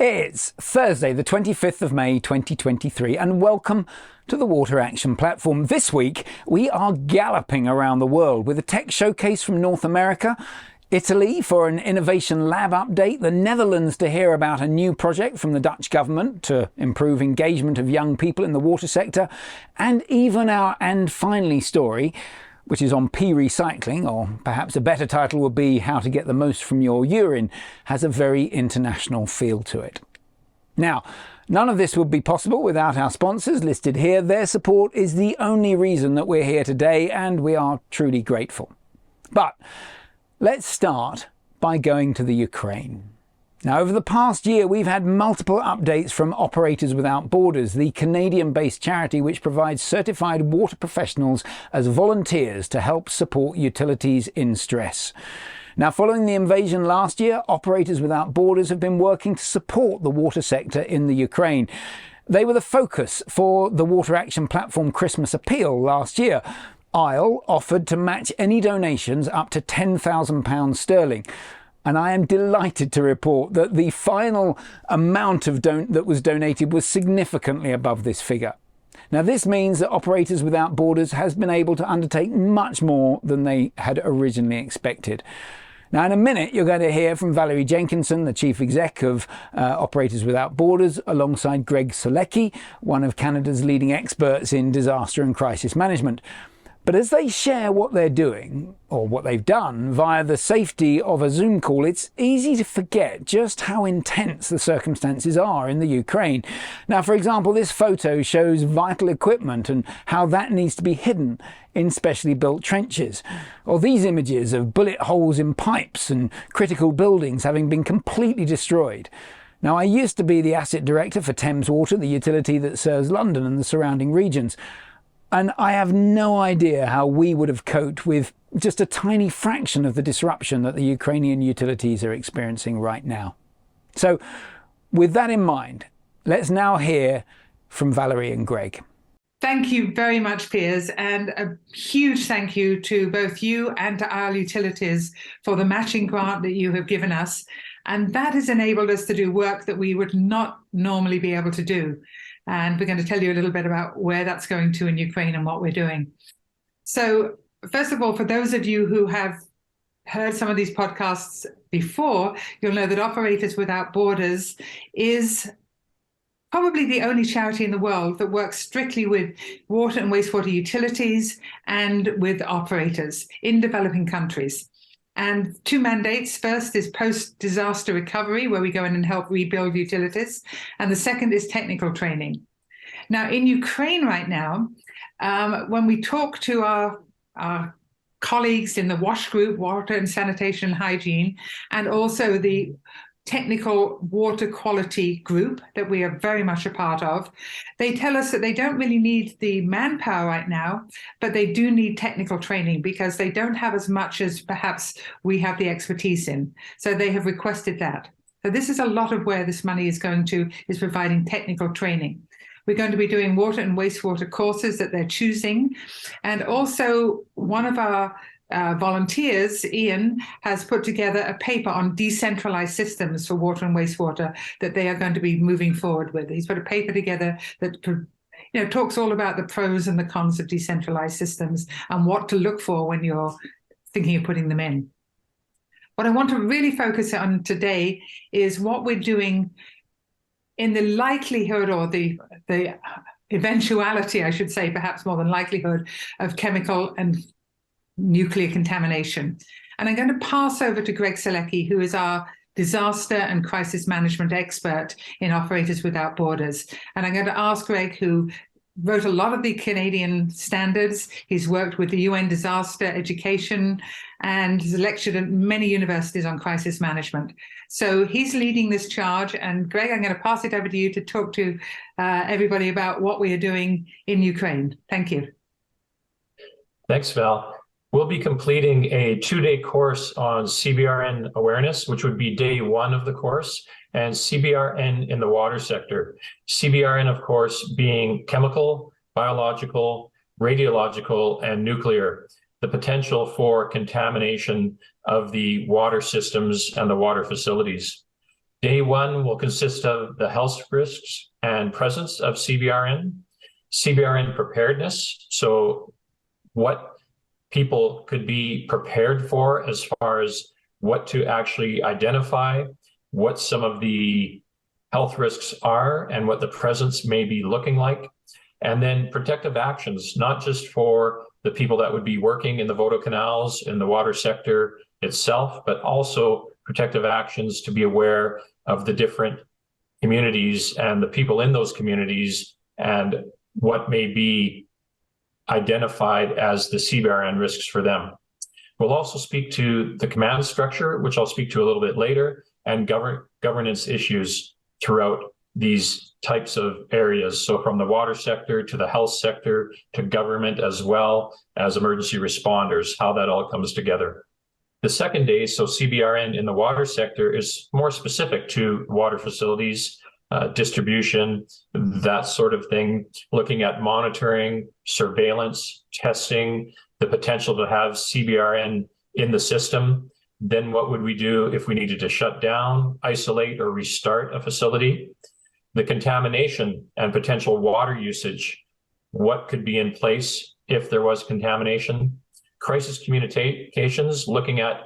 It's Thursday, the 25th of May, 2023, and welcome to the Water Action Platform. This week, we are galloping around the world with a tech showcase from North America, Italy for an innovation lab update, the Netherlands to hear about a new project from the Dutch government to improve engagement of young people in the water sector, and even our And Finally story, which is on pee recycling, or perhaps a better title would be How to Get the Most from Your Urine, has a very international feel to it. Now, none of this would be possible without our sponsors listed here. Their support is the only reason that we're here today, and we are truly grateful. But let's start by going to the Ukraine. Now, over the past year, we've had multiple updates from Operators Without Borders, the Canadian-based charity which provides certified water professionals as volunteers to help support utilities in stress. Now, following the invasion last year, Operators Without Borders have been working to support the water sector in the Ukraine. They were the focus for the Water Action Platform Christmas Appeal last year. ISLE offered to match any donations up to £10,000 sterling. And I am delighted to report that the final amount of that was donated was significantly above this figure. Now, this means that Operators Without Borders has been able to undertake much more than they had originally expected. Now, in a minute, you're going to hear from Valerie Jenkinson, the Chief Exec of Operators Without Borders, alongside Greg Solecki, one of Canada's leading experts in disaster and crisis management. But as they share what they're doing, or what they've done, via the safety of a Zoom call, it's easy to forget just how intense the circumstances are in the Ukraine. Now, for example, this photo shows vital equipment and how that needs to be hidden in specially built trenches. Or these images of bullet holes in pipes and critical buildings having been completely destroyed. Now, I used to be the asset director for Thames Water, the utility that serves London and the surrounding regions. And I have no idea how we would have coped with just a tiny fraction of the disruption that the Ukrainian utilities are experiencing right now. So with that in mind, let's now hear from Valerie and Greg. Thank you very much, Piers, and a huge thank you to both you and to our utilities for the matching grant that you have given us. And that has enabled us to do work that we would not normally be able to do. And we're going to tell you a little bit about where that's going to in Ukraine and what we're doing. So first of all, for those of you who have heard some of these podcasts before, you'll know that Operators Without Borders is probably the only charity in the world that works strictly with water and wastewater utilities and with operators in developing countries. And two mandates. First is post-disaster recovery, where we go in and help rebuild utilities. And the second is technical training. Now, in Ukraine right now, when we talk to our colleagues in the WASH group, Water and Sanitation and Hygiene, and also the technical water quality group that we are very much a part of, they tell us that they don't really need the manpower right now, but they do need technical training because they don't have as much as perhaps we have the expertise in. So they have requested that. So this is a lot of where this money is going to, is providing technical training. We're going to be doing water and wastewater courses that they're choosing. And also one of our volunteers, Ian, has put together a paper on decentralized systems for water and wastewater that they are going to be moving forward with. He's put a paper together that talks all about the pros and the cons of decentralized systems and what to look for when you're thinking of putting them in. What I want to really focus on today is what we're doing in the likelihood, or the eventuality, I should say, perhaps more than likelihood, of chemical and nuclear contamination. And I'm going to pass over to Greg Solecki, who is our disaster and crisis management expert in Operators Without Borders. And I'm going to ask Greg, who wrote a lot of the Canadian standards. He's worked with the UN disaster education and has lectured at many universities on crisis management. So he's leading this charge. And Greg, I'm going to pass it over to you to talk to everybody about what we are doing in Ukraine. Thank you. Thanks, Val. We'll be completing a 2-day course on CBRN awareness, which would be day 1 of the course, and CBRN in the water sector. CBRN, of course, being chemical, biological, radiological, and nuclear, the potential for contamination of the water systems and the water facilities. Day one will consist of the health risks and presence of CBRN preparedness. So what people could be prepared for as far as what to actually identify, what some of the health risks are, and what the presence may be looking like. And then protective actions, not just for the people that would be working in the Vodo canals, in the water sector itself, but also protective actions to be aware of the different communities and the people in those communities and what may be identified as the CBRN risks for them. We'll also speak to the command structure, which I'll speak to a little bit later, and governance issues throughout these types of areas. So from the water sector to the health sector to government, as well as emergency responders, how that all comes together. The second day, so CBRN in the water sector, is more specific to water facilities, distribution, that sort of thing, looking at monitoring, surveillance, testing, the potential to have CBRN in the system. Then what would we do if we needed to shut down, isolate, or restart a facility? The contamination and potential water usage, what could be in place if there was contamination? Crisis communications, looking at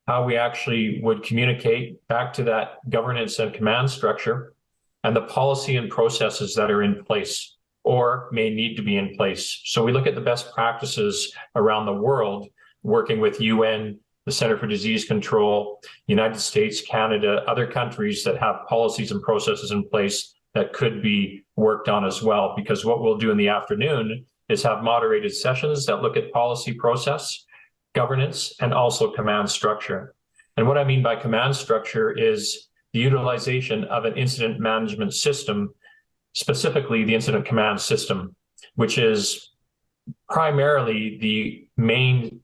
how we actually would communicate back to that governance and command structure, and the policy and processes that are in place or may need to be in place. So we look at the best practices around the world, working with UN, the Center for Disease Control, United States, Canada, other countries that have policies and processes in place that could be worked on as well. Because what we'll do in the afternoon is have moderated sessions that look at policy process, governance, and also command structure. And what I mean by command structure is the utilization of an incident management system, specifically the incident command system, which is primarily the main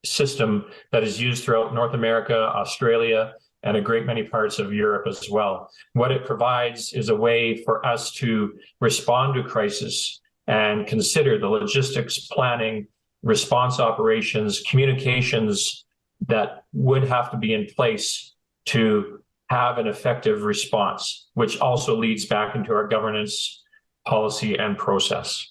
system that is used throughout North America, Australia, and a great many parts of Europe as well. What it provides is a way for us to respond to crisis and consider the logistics, planning, response operations, communications that would have to be in place to have an effective response, which also leads back into our governance, policy, and process.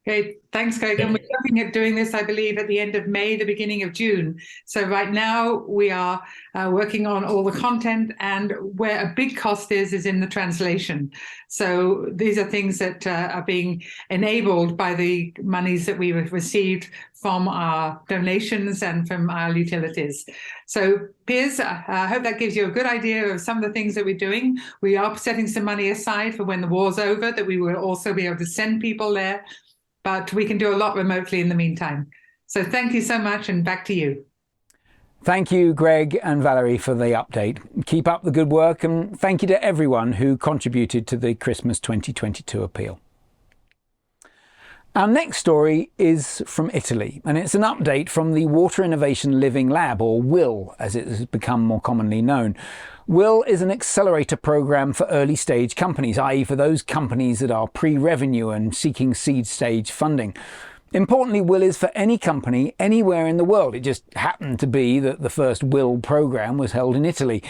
Okay, thanks, Greg. And we're looking at doing this, I believe, at the end of May, the beginning of June. So right now we are working on all the content, and where a big cost is in the translation. So these are things that are being enabled by the monies that we've received from our donations and from our utilities. So Piers, I hope that gives you a good idea of some of the things that we're doing. We are setting some money aside for when the war's over, that we will also be able to send people there. But we can do a lot remotely in the meantime. So thank you so much, and back to you. Thank you, Greg and Valerie, for the update. Keep up the good work, and thank you to everyone who contributed to the Christmas 2022 appeal. Our next story is from Italy, and it's an update from the Water Innovation Living Lab, or WIL, as it has become more commonly known. WIL is an accelerator program for early stage companies, i.e. for those companies that are pre-revenue and seeking seed stage funding. Importantly, WIL is for any company anywhere in the world. It just happened to be that the first WIL program was held in Italy.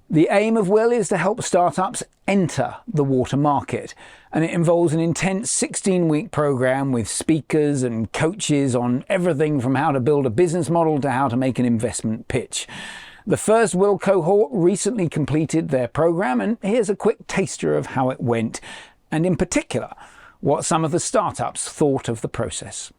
The aim of WIL is to help startups enter the water market, and it involves an intense 16-week program with speakers and coaches on everything from how to build a business model to how to make an investment pitch. The first WIL cohort recently completed their program, and here's a quick taster of how it went, and in particular, what some of the startups thought of the process.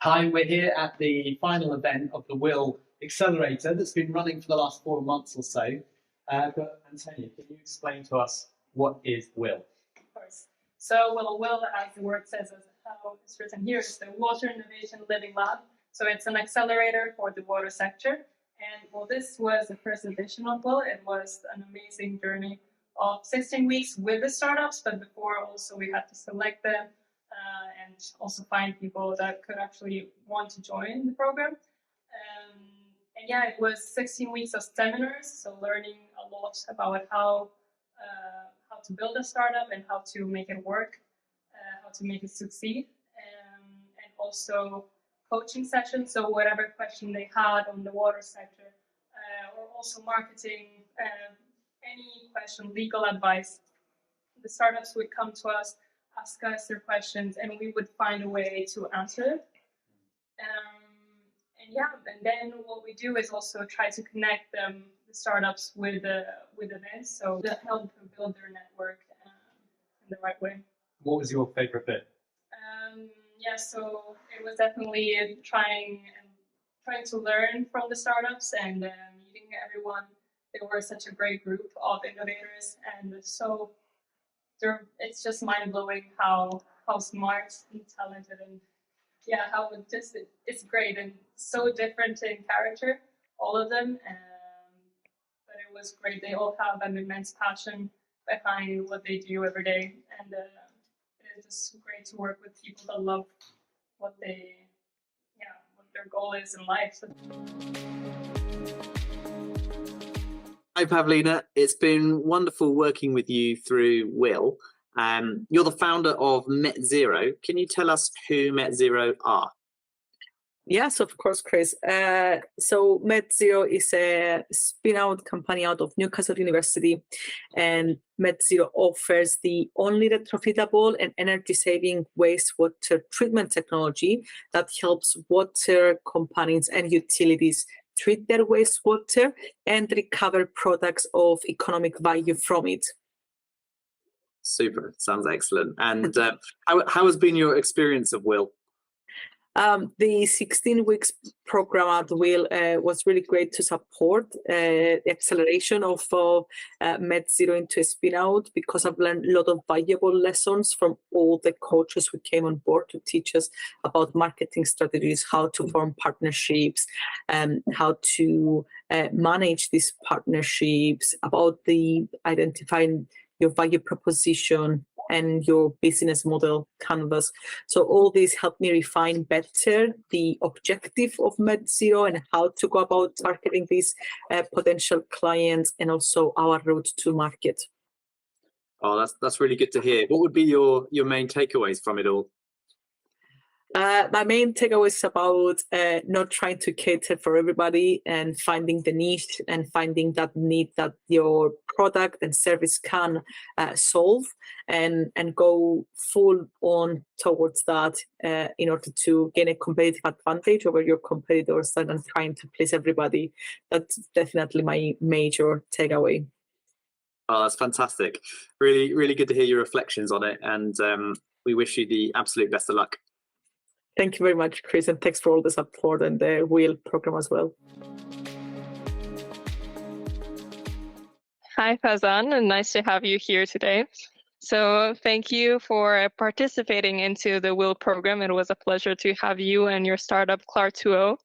Hi, we're here at the final event of the WIL Accelerator that's been running for the last 4 months or so. But Antonia, can you explain to us what is WIL? Of course. So, well, WIL, as the word says, how it's written here, is the Water Innovation Living Lab. So it's an accelerator for the water sector. And well, this was the first edition of WIL. It was an amazing journey of 16 weeks with the startups, but before also we had to select them and also find people that could actually want to join the program. And yeah, it was 16 weeks of seminars, so learning a lot about how to build a startup and how to make it work, how to make it succeed, and also coaching sessions. So whatever question they had on the water sector, or also marketing, any question, legal advice, the startups would come to us, ask us their questions, and we would find a way to answer it. And yeah, and then what we do is also try to connect the startups with events, so that help them build their network in the right way. What was your favorite bit? Yeah, so it was definitely trying to learn from the startups and meeting everyone. They were such a great group of innovators, and so it's just mind blowing how smart and talented and yeah, how it's great and so different in character, all of them. But it was great. They all have an immense passion behind what they do every day, and it is just great to work with people that love what their goal is in life. So. Hi, Pavlina. It's been wonderful working with you through WIL. You're the founder of Met Zero. Can you tell us who Met Zero are? Yes, of course, Chris. So Met Zero is a spin-out company out of Newcastle University, and Met Zero offers the only retrofitable and energy-saving wastewater treatment technology that helps water companies and utilities treat their wastewater and recover products of economic value from it. Super. Sounds excellent. And how has been your experience of WIL? The 16 weeks program at WIL was really great to support the acceleration of Met Zero into a spin-out, because I've learned a lot of valuable lessons from all the coaches who came on board to teach us about marketing strategies, how to form partnerships, how to manage these partnerships, about the identifying your value proposition and your business model canvas. So all this helped me refine better the objective of Met Zero and how to go about targeting these potential clients, and also our route to market. Oh, that's really good to hear. What would be your main takeaways from it all? My main takeaway is about not trying to cater for everybody and finding the niche and finding that need that your product and service can solve, and go full on towards that in order to gain a competitive advantage over your competitors than trying to please everybody. That's definitely my major takeaway. Oh, that's fantastic. Really, really good to hear your reflections on it. And we wish you the absolute best of luck. Thank you very much, Chris, and thanks for all the support and the WIL program as well. Hi, Fazan, and nice to have you here today. So thank you for participating into the WIL program. It was a pleasure to have you and your startup Clar2O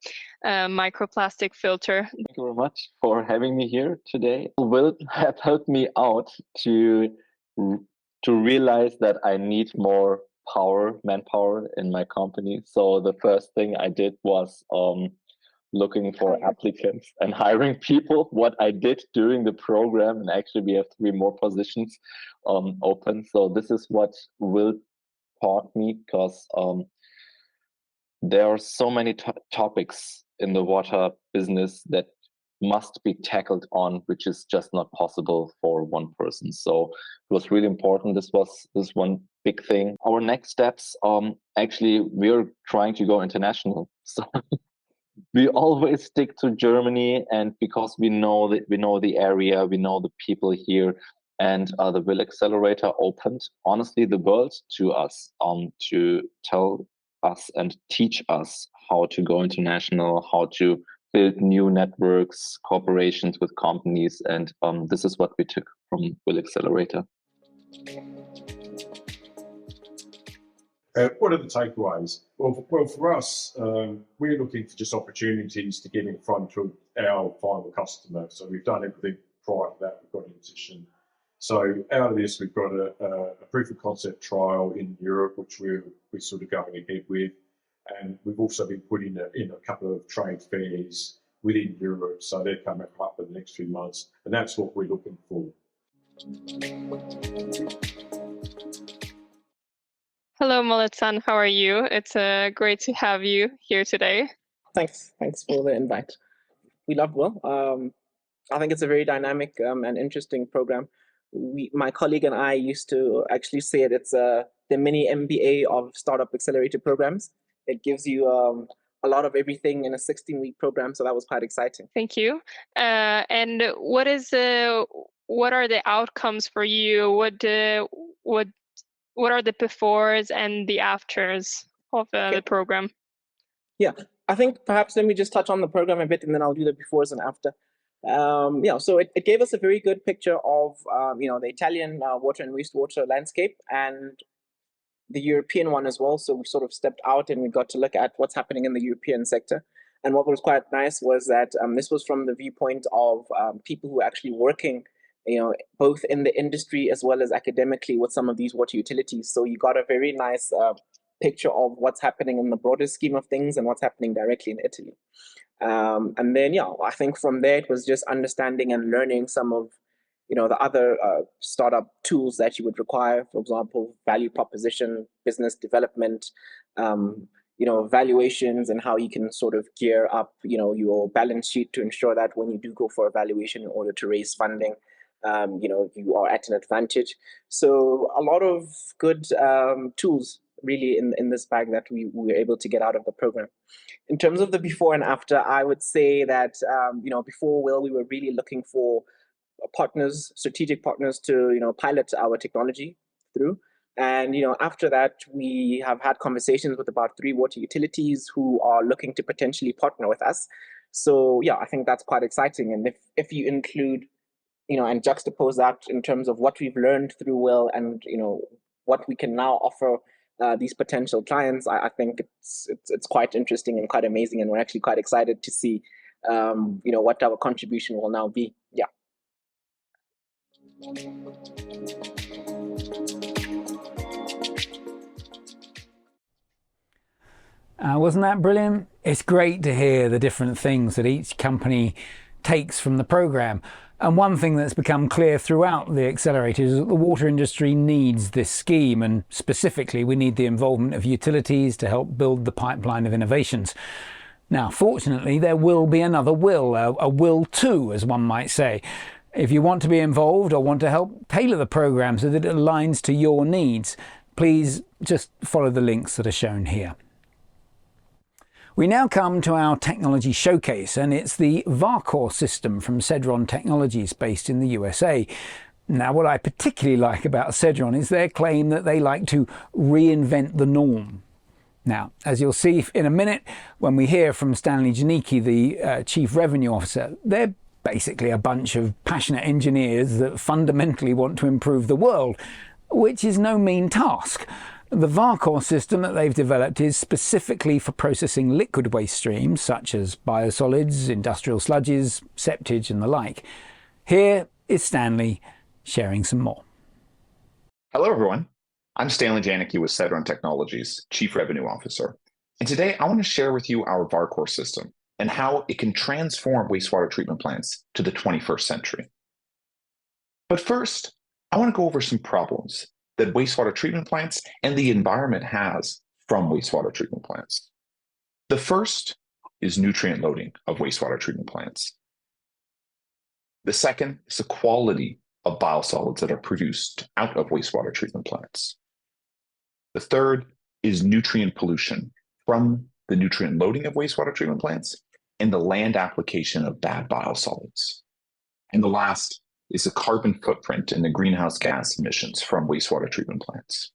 microplastic filter. Thank you very much for having me here today. WIL have helped me out to realize that I need more manpower in my company. So the first thing I did was looking for applicants and hiring people. What I did during the program, and actually we have 3 more positions open. So this is what WIL taught me, because there are so many topics in the water business that must be tackled on, which is just not possible for one person. So it was really important. This was one big thing. Our next steps, actually, we're trying to go international. So we always stick to Germany, and because we know the area, we know the people here, and the WIL Accelerator opened honestly the world to us, to tell us and teach us how to go international, how to build new networks, cooperations with companies, and this is what we took from WIL Accelerator. What are the takeaways? Well, for us, we're looking for just opportunities to get in front of our final customer. So we've done everything prior to that. We've got in position. So out of this, we've got a proof of concept trial in Europe, which we're sort of going ahead with. And we've also been putting in a couple of trade fairs within Europe. So they're coming up in the next few months. And that's what we're looking for. Hello, Mullet-san. How are you? It's great to have you here today. Thanks for the invite. We love Will. I think it's a very dynamic and interesting program. My colleague and I used to actually say it's the mini MBA of startup accelerator programs. It gives you a lot of everything in a 16-week program, so that was quite exciting. Thank you. And what are the outcomes for you? What are the befores and the afters of the program? Yeah, I think perhaps let me just touch on the program a bit, and then I'll do the befores and after. So it gave us a very good picture of the Italian water and wastewater landscape and the European one as well. So we sort of stepped out and we got to look at what's happening in the European sector. And what was quite nice was that this was from the viewpoint of people who are actually working, both in the industry as well as academically with some of these water utilities. So you got a very nice picture of what's happening in the broader scheme of things and what's happening directly in Italy. And then, I think from there, it was just understanding and learning some of, the other startup tools that you would require, for example, value proposition, business development, valuations, and how you can sort of gear up, your balance sheet to ensure that when you do go for a valuation in order to raise funding, you are at an advantage. So a lot of good tools really in this bag that we were able to get out of the program. In terms of the before and after, I would say that, before Will, we were really looking for partners, strategic partners to, pilot our technology through. And, after that, we have had conversations with about 3 water utilities who are looking to potentially partner with us. So, I think that's quite exciting. And if you include, and juxtapose that in terms of what we've learned through Will and, what we can now offer these potential clients, I think it's quite interesting and quite amazing. And we're actually quite excited to see, what our contribution will now be. Yeah. Wasn't that brilliant? It's great to hear the different things that each company takes from the program. And one thing that's become clear throughout the accelerator is that the water industry needs this scheme, and specifically we need the involvement of utilities to help build the pipeline of innovations. Now, fortunately, there will be another Will, a Will 2, as one might say. If you want to be involved or want to help tailor the program so that it aligns to your needs, please just follow the links that are shown here. We now come to our technology showcase, and it's the Varcor System from Sedron Technologies based in the USA. Now, what I particularly like about Sedron is their claim that they like to reinvent the norm. Now, as you'll see in a minute, when we hear from Stanley Janicki, the Chief Revenue Officer, they're basically a bunch of passionate engineers that fundamentally want to improve the world, which is no mean task. The Varcor system that they've developed is specifically for processing liquid waste streams such as biosolids, industrial sludges, septage and the like. Here is Stanley sharing some more. Hello everyone, I'm Stanley Janicki with Sedron Technologies, Chief Revenue Officer. And today I want to share with you our Varcor system and how it can transform wastewater treatment plants to the 21st century. But first, I want to go over some problems that wastewater treatment plants and the environment has from wastewater treatment plants. The first is nutrient loading of wastewater treatment plants. The second is the quality of biosolids that are produced out of wastewater treatment plants. The third is nutrient pollution from the nutrient loading of wastewater treatment plants and the land application of bad biosolids. And the last is the carbon footprint and the greenhouse gas emissions from wastewater treatment plants.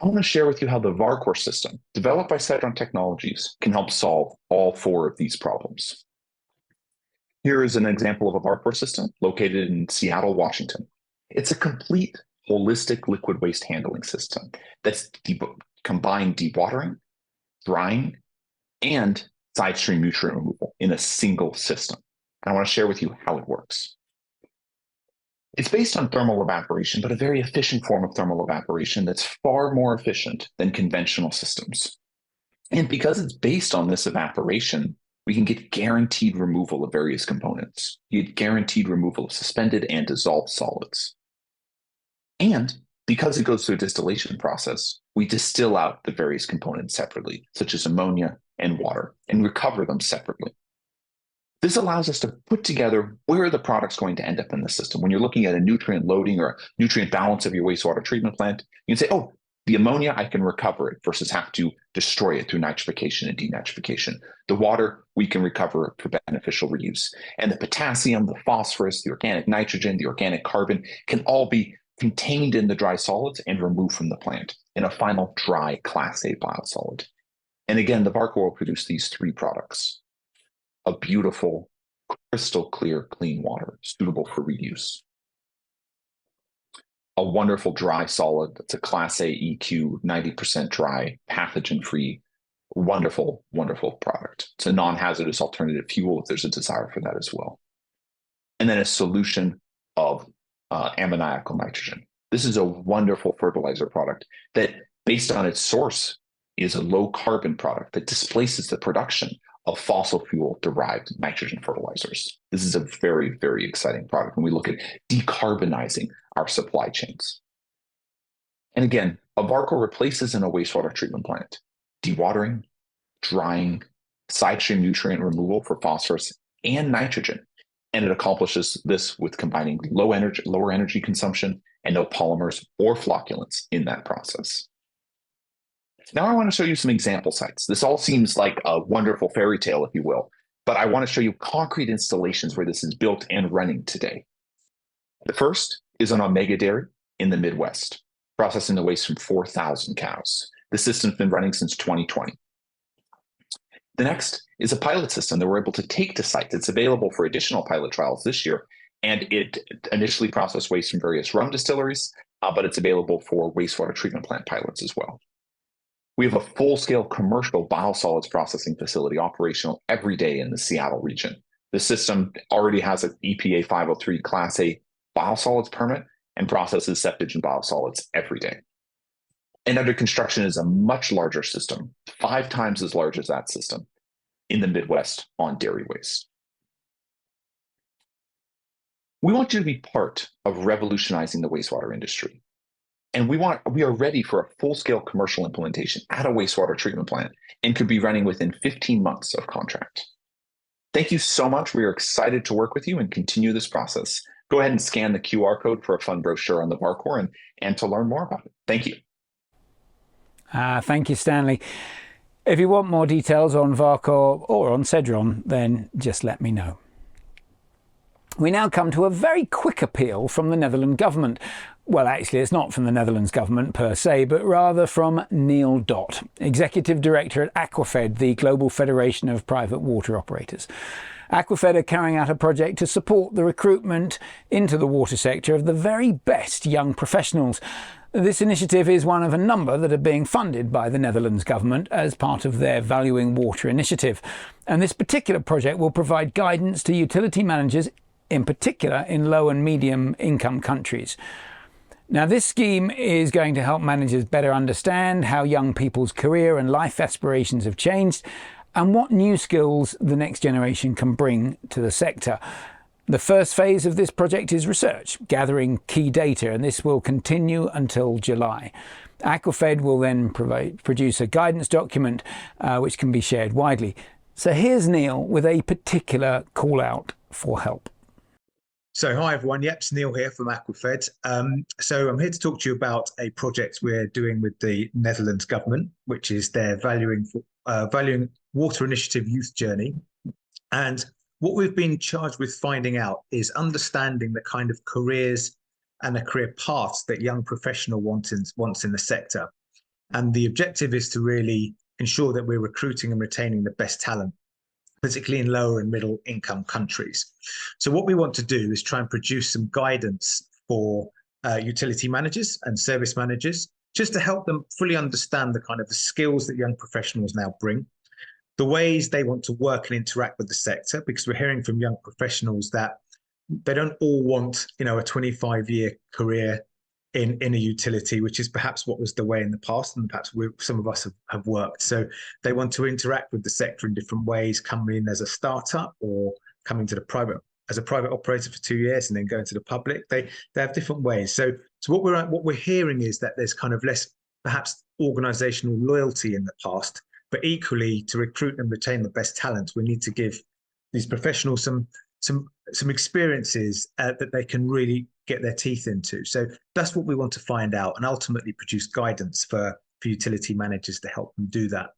I want to share with you how the Varcor system, developed by Sedron Technologies, can help solve all 4 of these problems. Here is an example of a Varcor system located in Seattle, Washington. It's a complete holistic liquid waste handling system that's combined dewatering, drying, and side stream nutrient removal in a single system. And I want to share with you how it works. It's based on thermal evaporation, but a very efficient form of thermal evaporation that's far more efficient than conventional systems. And because it's based on this evaporation, we can get guaranteed removal of various components. You get guaranteed removal of suspended and dissolved solids. And because it goes through a distillation process, we distill out the various components separately, such as ammonia and water, and recover them separately. This allows us to put together where the product's going to end up in the system. When you're looking at a nutrient loading or a nutrient balance of your wastewater treatment plant, you can say, oh, the ammonia, I can recover it versus have to destroy it through nitrification and denitrification. The water, we can recover it for beneficial reuse. And the potassium, the phosphorus, the organic nitrogen, the organic carbon can all be contained in the dry solids and removed from the plant in a final dry Class A biosolid. And again, the Varcor will produce these three products: a beautiful, crystal clear, clean water suitable for reuse, a wonderful dry solid that's a Class A EQ, 90% dry, pathogen-free, wonderful, wonderful product. It's a non-hazardous alternative fuel if there's a desire for that as well. And then a solution of ammoniacal nitrogen. This is a wonderful fertilizer product that, based on its source, is a low carbon product that displaces the production of fossil fuel derived nitrogen fertilizers. This is a very, very exciting product when we look at decarbonizing our supply chains. And again, a Varcor replaces in a wastewater treatment plant dewatering, drying, side stream nutrient removal for phosphorus and nitrogen. And it accomplishes this with combining lower energy consumption and no polymers or flocculants in that process. Now I want to show you some example sites. This all seems like a wonderful fairy tale, if you will, but I want to show you concrete installations where this is built and running today. The first is an Omega dairy in the Midwest, processing the waste from 4,000 cows. The system's been running since 2020. The next is a pilot system that we're able to take to site. It's available for additional pilot trials this year, and it initially processed waste from various rum distilleries, but it's available for wastewater treatment plant pilots as well. We have a full-scale commercial biosolids processing facility operational every day in the Seattle region. The system already has an EPA 503 Class A biosolids permit and processes septic and biosolids every day. And under construction is a much larger system, 5 times as large as that system, in the Midwest on dairy waste. We want you to be part of revolutionizing the wastewater industry. And we are ready for a full-scale commercial implementation at a wastewater treatment plant and could be running within 15 months of contract. Thank you so much. We are excited to work with you and continue this process. Go ahead and scan the QR code for a fun brochure on the Varcor and to learn more about it. Thank you. Thank you, Stanley. If you want more details on Varcor or on Sedron, then just let me know. We now come to a very quick appeal from the Netherlands government. Well, actually, it's not from the Netherlands government per se, but rather from Neil Dott, Executive Director at Aquafed, the Global Federation of Private Water Operators. Aquafed are carrying out a project to support the recruitment into the water sector of the very best young professionals. This initiative is one of a number that are being funded by the Netherlands government as part of their Valuing Water initiative. And this particular project will provide guidance to utility managers, in particular in low and medium income countries. Now, this scheme is going to help managers better understand how young people's career and life aspirations have changed and what new skills the next generation can bring to the sector. The first phase of this project is research, gathering key data, and this will continue until July. Aquafed will then produce a guidance document which can be shared widely. So here's Neil with a particular call out for help. So hi everyone, yep, it's Neil here from Aquafed. So I'm here to talk to you about a project we're doing with the Netherlands government, which is their Valuing Water Initiative Youth Journey. And what we've been charged with finding out is understanding the kind of careers and the career paths that young professional wants in the sector. And the objective is to really ensure that we're recruiting and retaining the best talent, particularly in lower and middle income countries. So what we want to do is try and produce some guidance for utility managers and service managers, just to help them fully understand the kind of the skills that young professionals now bring, the ways they want to work and interact with the sector, because we're hearing from young professionals that they don't all want, a 25-year career in a utility, which is perhaps what was the way in the past, and perhaps some of us have worked. So they want to interact with the sector in different ways, coming in as a startup or coming to the private as a private operator for 2 years and then going to the public. They have different ways. So what we're hearing is that there's kind of less perhaps organizational loyalty in the past, but equally to recruit and retain the best talent, we need to give these professionals some experiences that they can really get their teeth into. So that's what we want to find out, and ultimately produce guidance for utility managers to help them do that.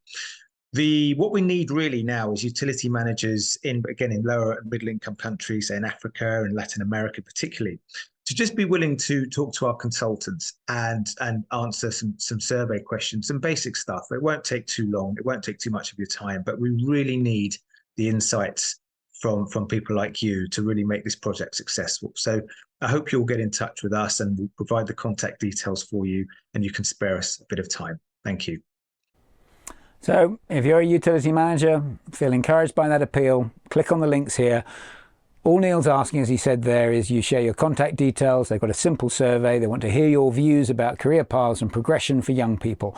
What we need really now is utility managers in lower and middle income countries, say in Africa and Latin America particularly, to just be willing to talk to our consultants and answer some survey questions, some basic stuff. It won't take too long, it won't take too much of your time, but we really need the insights from people like you to really make this project successful. So I hope you'll get in touch with us and we'll provide the contact details for you, and you can spare us a bit of time. Thank you. So if you're a utility manager, feel encouraged by that appeal, click on the links here. All Neil's asking, as he said there, is you share your contact details. They've got a simple survey. They want to hear your views about career paths and progression for young people.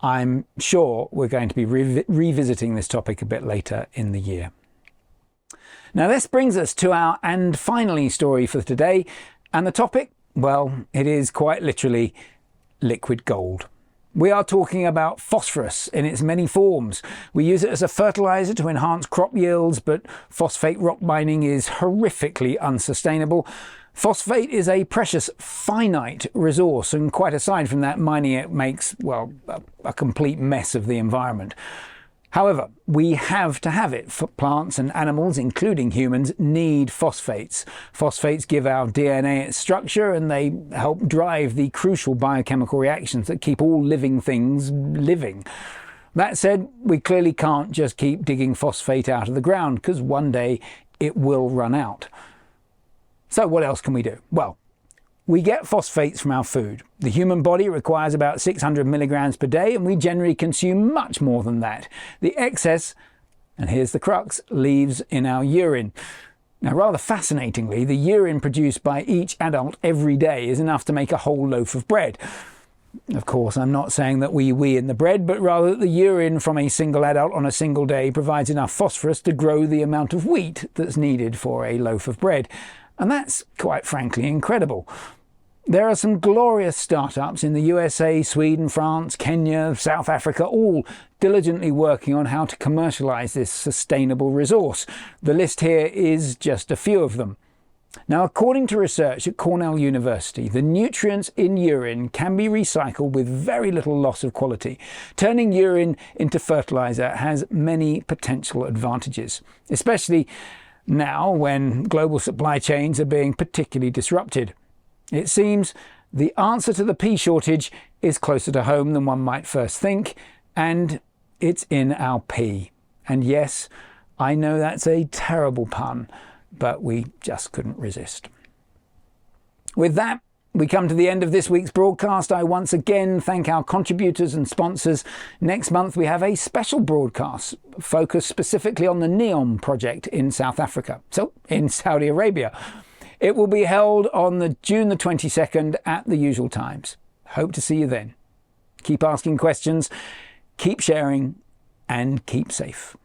I'm sure we're going to be revisiting this topic a bit later in the year. Now this brings us to our and finally story for today. And the topic, well, it is quite literally liquid gold. We are talking about phosphorus in its many forms. We use it as a fertilizer to enhance crop yields, but phosphate rock mining is horrifically unsustainable. Phosphate is a precious, finite resource, and quite aside from that, mining it makes, well, a complete mess of the environment. However, we have to have it. Plants and animals, including humans, need phosphates. Phosphates give our DNA its structure, and they help drive the crucial biochemical reactions that keep all living things living. That said, we clearly can't just keep digging phosphate out of the ground, because one day it will run out. So what else can we do? Well, we get phosphates from our food. The human body requires about 600 milligrams per day, and we generally consume much more than that. The excess, and here's the crux, leaves in our urine. Now, rather fascinatingly, the urine produced by each adult every day is enough to make a whole loaf of bread. Of course, I'm not saying that we wee in the bread, but rather that the urine from a single adult on a single day provides enough phosphorus to grow the amount of wheat that's needed for a loaf of bread. And that's, quite frankly, incredible. There are some glorious startups in the USA, Sweden, France, Kenya, South Africa, all diligently working on how to commercialize this sustainable resource. The list here is just a few of them. Now, according to research at Cornell University, the nutrients in urine can be recycled with very little loss of quality. Turning urine into fertilizer has many potential advantages, especially now when global supply chains are being particularly disrupted. It seems the answer to the pea shortage is closer to home than one might first think, and it's in our pea. And yes, I know that's a terrible pun, but we just couldn't resist. With that, we come to the end of this week's broadcast. I once again thank our contributors and sponsors. Next month we have a special broadcast focused specifically on the NEOM project in South Africa, so in Saudi Arabia. It will be held on June the 22nd at the usual times. Hope to see you then. Keep asking questions, keep sharing, and keep safe.